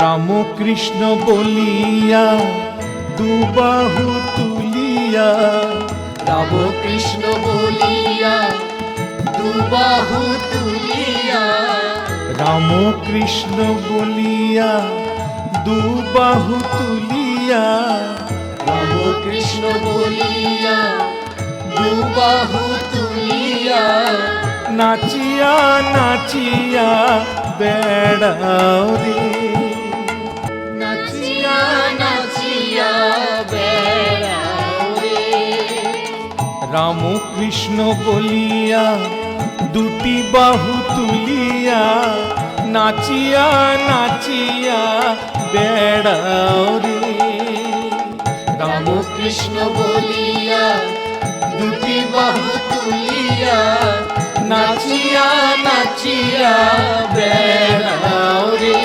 রাম কৃষ্ণ বলিয়া দুবাহু তুলিয়া, রাম কৃষ্ণ বলিয়া দুবাহু তুলিয়া, রাম কৃষ্ণ বলিয়া দুবাহু তুলিয়া, রাম কৃষ্ণ বলিয়া দুবাহু তুলিয়া, নাচিয়া নাচিয়া বেড়াও রে, নাচিয়া নাচিয়া বেড়াও রে। রাম কৃষ্ণ বলিয়া দুটি বাহু তুলিয়া, নাচিয়া নাচিয়া বেড়াও রে, রাম কৃষ্ণ বলিয়া দুটি বাহু তুলিয়া, নাচিয়া নাচিয়া বেড়াও রে।